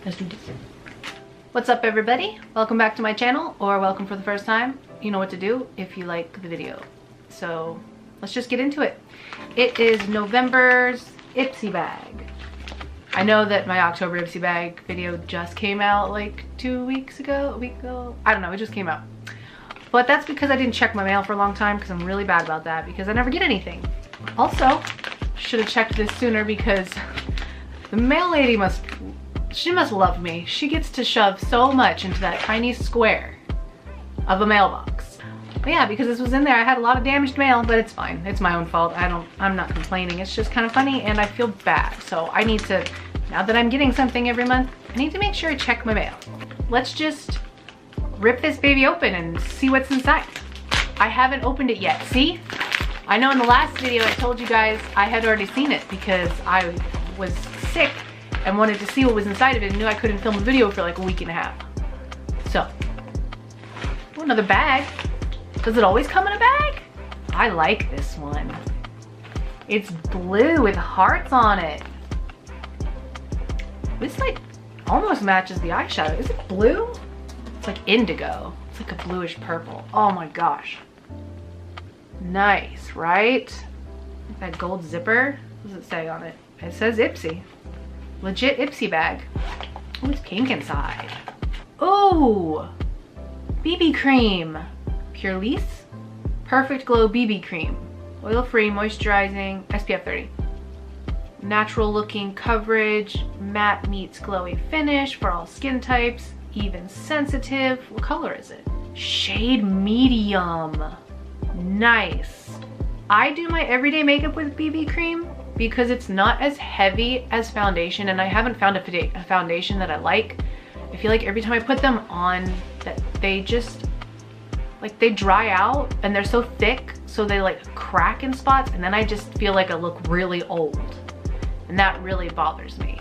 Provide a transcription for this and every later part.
Let's do this. What's up everybody? Welcome back to my channel, or welcome for the first time. You know what to do if you like the video. So let's just get into it. It is November's IPSY bag. I know that my October IPSY bag video just came out like 2 weeks ago, a week ago. I don't know, it just came out. But that's because I didn't check my mail for a long time, because I'm really bad about that because I never get anything. Also, should have checked this sooner because the mail lady must love me. She gets to shove so much into that tiny square of a mailbox. But yeah, because this was in there, I had a lot of damaged mail, but it's fine. It's my own fault. I'm not complaining. It's just kind of funny and I feel bad. So I need to, now that I'm getting something every month, I need to make sure I check my mail. Let's just rip this baby open and see what's inside. I haven't opened it yet. See? I know in the last video I told you guys I had already seen it because I was sick and wanted to see what was inside of it and knew I couldn't film a video for like a week and a half. So, oh, another bag. Does it always come in a bag? I like this one. It's blue with hearts on it. This like almost matches the eyeshadow. Is it blue? It's like indigo. It's like a bluish purple. Oh my gosh. Nice, right? That gold zipper. What does it say on it? It says IPSY. Legit IPSY bag. Oh, it's pink inside. Oh, BB cream. Purelisse Perfect Glow BB cream. Oil-free, moisturizing, SPF 30. Natural looking coverage, matte meets glowy finish for all skin types, even sensitive. What color is it? Shade medium. Nice. I do my everyday makeup with BB cream because it's not as heavy as foundation, and I haven't found a foundation that I like. I feel like every time I put them on, that they just, like, they dry out and they're so thick, so they like crack in spots, and then I just feel like I look really old, and that really bothers me.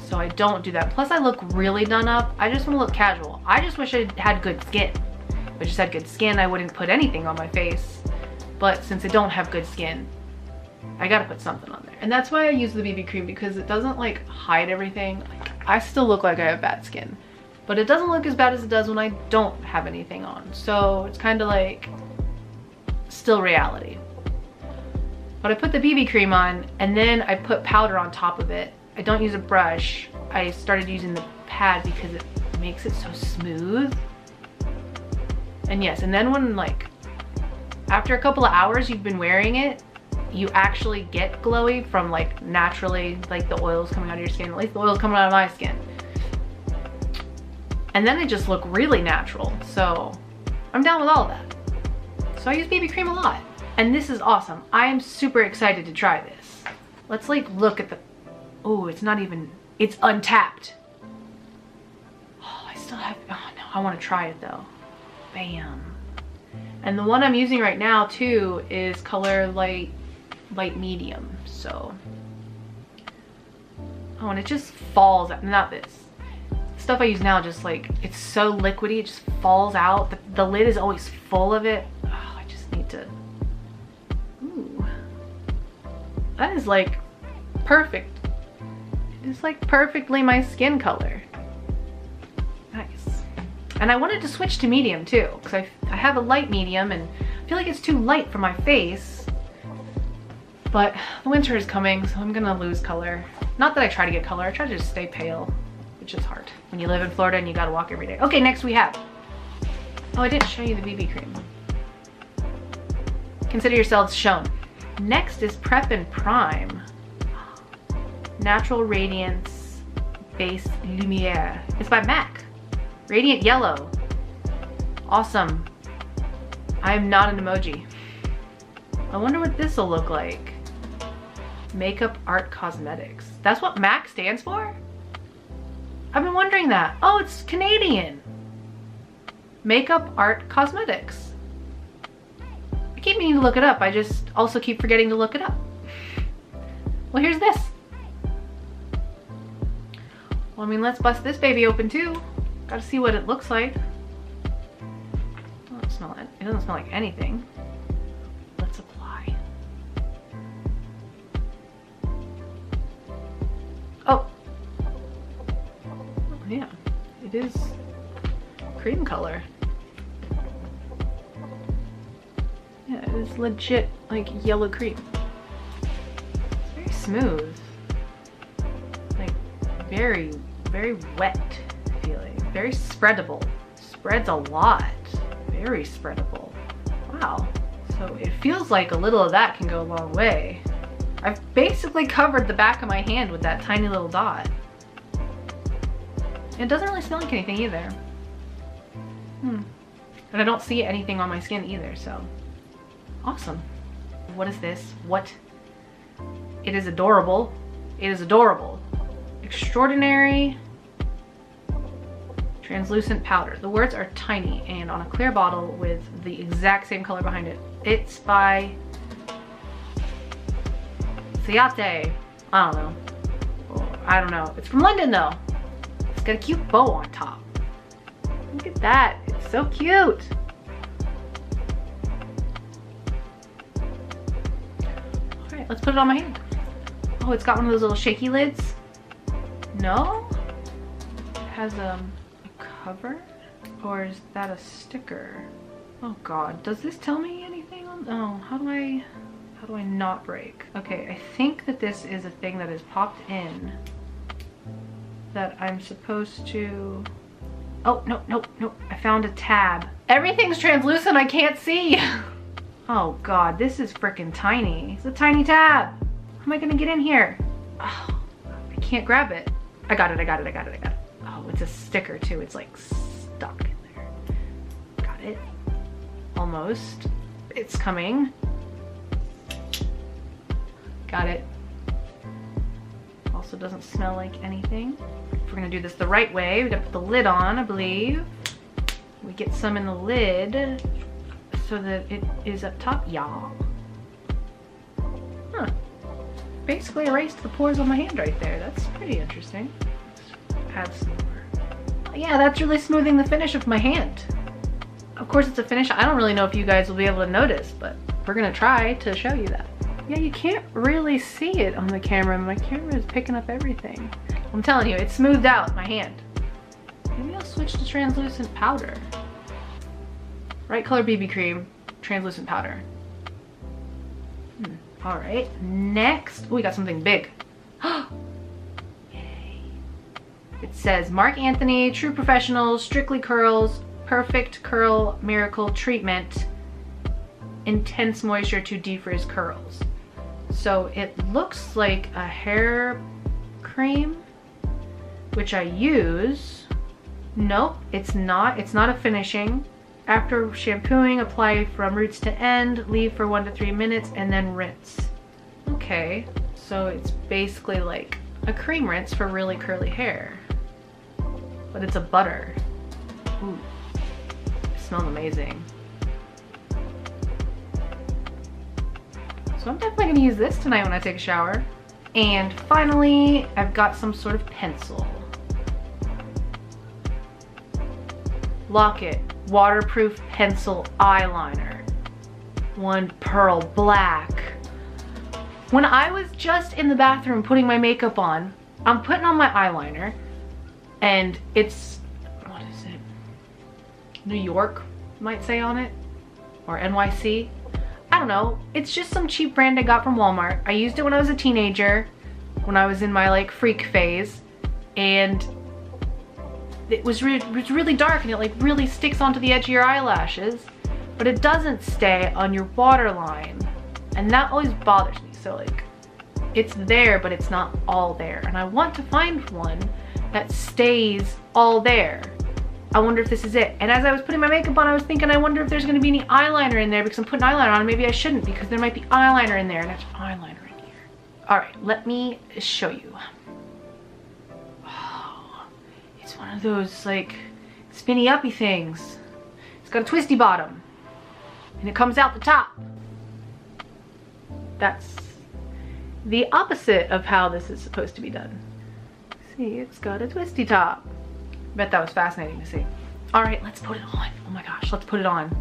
So I don't do that. Plus I look really done up. I just want to look casual. I just wish I had good skin. If I just had good skin, I wouldn't put anything on my face. But since I don't have good skin, I gotta put something on there. And that's why I use the BB cream, because it doesn't like hide everything. Like, I still look like I have bad skin, but it doesn't look as bad as it does when I don't have anything on. So it's kind of like still reality. But I put the BB cream on and then I put powder on top of it. I don't use a brush. I started using the pad because it makes it so smooth. And yes, and then when like, after a couple of hours you've been wearing it, you actually get glowy from like naturally, like the oils coming out of your skin, at least the oils coming out of my skin. And then I just look really natural. So I'm down with all of that. So I use BB cream a lot. And this is awesome. I am super excited to try this. Let's like look at the, oh, it's not even, it's untapped. Oh, I still have, oh no, I want to try it though. Bam. And the one I'm using right now too is color light medium. So, oh, and it just falls out. Not this stuff I use now, just like, it's so liquidy, it just falls out. The lid is always full of it. Oh, I just need to, ooh, that is like perfect. It's like perfectly my skin color. Nice. And I wanted to switch to medium too, because I have a light medium and I feel like it's too light for my face. But the winter is coming, so I'm gonna lose color. Not that I try to get color, I try to just stay pale, which is hard when you live in Florida and you gotta walk every day. Okay, next we have, oh, I didn't show you the BB cream. Consider yourselves shown. Next is Prep and Prime. Natural Radiance Base Lumiere. It's by MAC. Radiant Yellow. Awesome. I am not an emoji. I wonder what this will look like. Makeup Art Cosmetics. That's what MAC stands for? I've been wondering that. Oh, it's Canadian. Makeup Art Cosmetics. I keep meaning to look it up. I just also keep forgetting to look it up. Well, here's this. Well, I mean, let's bust this baby open too. Gotta see what it looks like. It doesn't smell like anything. Let's apply. Oh, is cream color. Yeah, it is legit like yellow cream. It's very smooth. Like very, very wet feeling. Very spreadable. Spreads a lot. Very spreadable. Wow. So it feels like a little of that can go a long way. I've basically covered the back of my hand with that tiny little dot. It doesn't really smell like anything either. And I don't see anything on my skin either, so awesome. What is this? What? It is adorable. It is adorable. Extraordinary translucent powder. The words are tiny and on a clear bottle with the exact same color behind it. It's by Siate. I don't know. Oh, I don't know. It's from London though. It's got a cute bow on top. Look at that. It's so cute. Alright, let's put it on my hand. Oh, it's got one of those little shaky lids. No? It has a cover? Or is that a sticker? Oh god, does this tell me anything on? Oh, how do I not break? Okay, I think that this is a thing that is popped in that I'm supposed to... Oh, no, no, no, I found a tab. Everything's translucent, I can't see. Oh god, this is freaking tiny. It's a tiny tab. How am I gonna get in here? Oh, I can't grab it. I got it, I got it, I got it, I got it. Oh, it's a sticker too. It's like stuck in there. Got it. Almost. It's coming. Got it. Also doesn't smell like anything. If we're gonna do this the right way, we gotta put the lid on, I believe. We get some in the lid so that it is up top. Y'all. Huh. Basically erased the pores on my hand right there. That's pretty interesting. Let's add some more. Yeah, that's really smoothing the finish of my hand. Of course it's a finish I don't really know if you guys will be able to notice, but we're gonna try to show you that. Yeah, you can't really see it on the camera. My camera is picking up everything. I'm telling you, it smoothed out my hand. Maybe I'll switch to translucent powder. Right color BB cream, translucent powder. All right, next, we got something big. Yay. It says, Mark Anthony, True Professional, Strictly Curls, Perfect Curl Miracle Treatment, Intense Moisture to Defrizz Curls. So it looks like a hair cream, which I use. Nope, it's not a finishing. After shampooing, apply from roots to end, leave for 1 to 3 minutes, and then rinse. Okay, so it's basically like a cream rinse for really curly hair, but it's a butter. Ooh, it smells amazing. So I'm definitely gonna use this tonight when I take a shower. And finally, I've got some sort of pencil. Lock-It Waterproof Pencil Eyeliner. One pearl black. When I was just in the bathroom putting my makeup on, I'm putting on my eyeliner, and it's, what is it? New York, might say on it, or NYC. I don't know. It's just some cheap brand I got from Walmart. I used it when I was a teenager, when I was in my like freak phase, and it was really dark, and it like really sticks onto the edge of your eyelashes, but it doesn't stay on your waterline, and that always bothers me. So like, it's there, but it's not all there, and I want to find one that stays all there. I wonder if this is it. And as I was putting my makeup on, I was thinking, I wonder if there's gonna be any eyeliner in there, because I'm putting eyeliner on, and maybe I shouldn't, because there might be eyeliner in there, and there's eyeliner in here. All right, let me show you. Oh, it's one of those like spinny uppy things. It's got a twisty bottom, and it comes out the top. That's the opposite of how this is supposed to be done. See, it's got a twisty top. Bet that was fascinating to see. All right, let's put it on. Oh my gosh, let's put it on.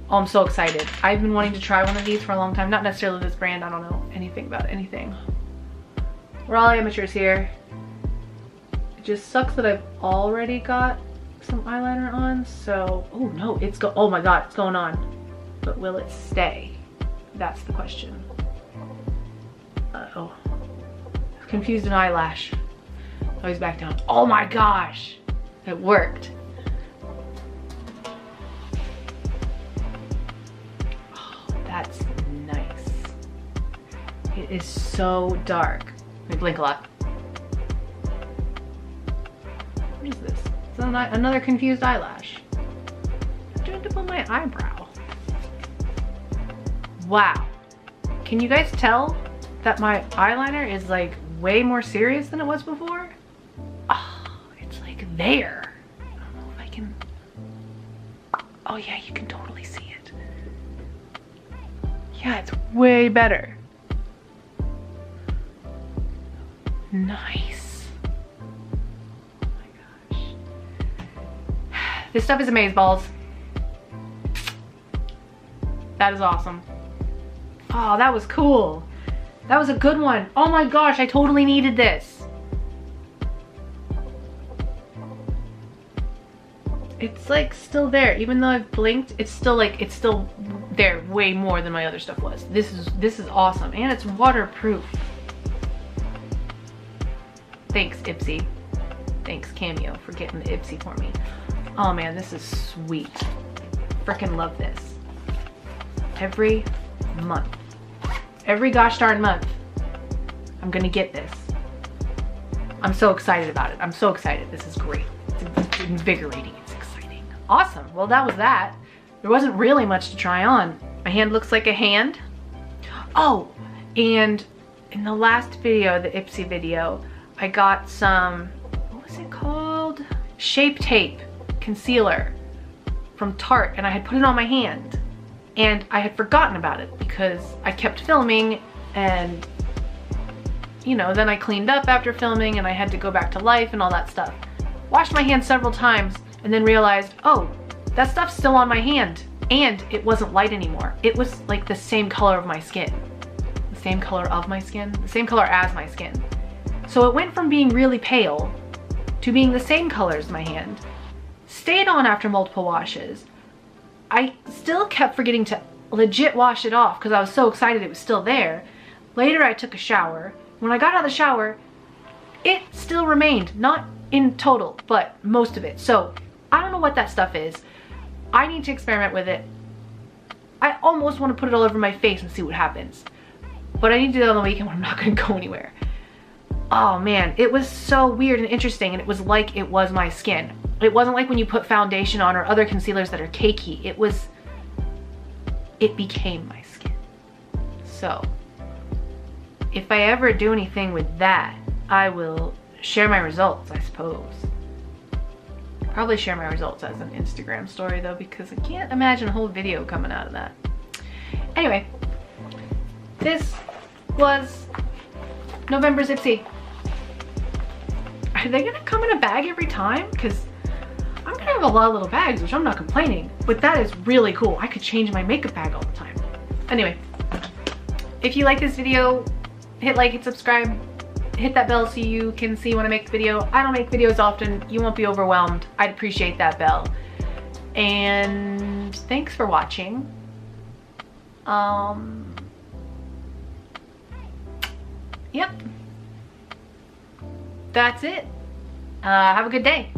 Oh, I'm so excited. I've been wanting to try one of these for a long time. Not necessarily this brand, I don't know anything about anything. We're all amateurs here. It just sucks that I've already got some eyeliner on, so, oh no, oh my god, it's going on. But will it stay? That's the question. Uh-oh. I've confused an eyelash. Oh, he's back down. Oh my gosh, it worked. Oh, that's nice. It is so dark. Let me blink a lot. What is this? It's another confused eyelash. I'm doing it on my eyebrow. Wow. Can you guys tell that my eyeliner is like way more serious than it was before? Oh, it's like there. I don't know if I can. Oh yeah, you can totally see it. Yeah, it's way better. Nice. Oh my gosh. This stuff is amazeballs. That is awesome. Oh, that was cool. That was a good one. Oh my gosh, I totally needed this. It's like still there. Even though I've blinked, it's still there way more than my other stuff was. This is awesome. And it's waterproof. Thanks, IPSY. Thanks, Cameo, for getting the IPSY for me. Oh man, this is sweet. Frickin' love this. Every month. Every gosh darn month, I'm gonna get this. I'm so excited about it. I'm so excited. This is great. It's invigorating. It's exciting. Awesome. Well, that was that. There wasn't really much to try on. My hand looks like a hand. Oh, and in the last video, the IPSY video, I got some, what was it called? Shape Tape Concealer from Tarte, and I had put it on my hand. And I had forgotten about it because I kept filming, and you know, then I cleaned up after filming and I had to go back to life and all that stuff. Washed my hands several times and then realized, oh, that stuff's still on my hand, and it wasn't light anymore. It was like the same color of my skin. The same color of my skin? The same color as my skin. So it went from being really pale to being the same color as my hand. Stayed on after multiple washes. I still kept forgetting to legit wash it off because I was so excited it was still there. Later I took a shower. When I got out of the shower, it still remained, not in total, but most of it. So I don't know what that stuff is. I need to experiment with it. I almost want to put it all over my face and see what happens. But I need to do it on the weekend when I'm not going to go anywhere. Oh man, it was so weird and interesting, and it was like it was my skin. It wasn't like when you put foundation on or other concealers that are cakey. It became my skin. So if I ever do anything with that, I will share my results, I suppose. Probably share my results as an Instagram story though, because I can't imagine a whole video coming out of that. Anyway, this was November's IPSY. Are they gonna come in a bag every time? Because I'm gonna have a lot of little bags, which I'm not complaining, but that is really cool. I could change my makeup bag all the time. Anyway, if you like this video, hit like and subscribe. Hit that bell so you can see when I make the video. I don't make videos often. You won't be overwhelmed. I'd appreciate that bell. And thanks for watching. Yep. That's it. Have a good day.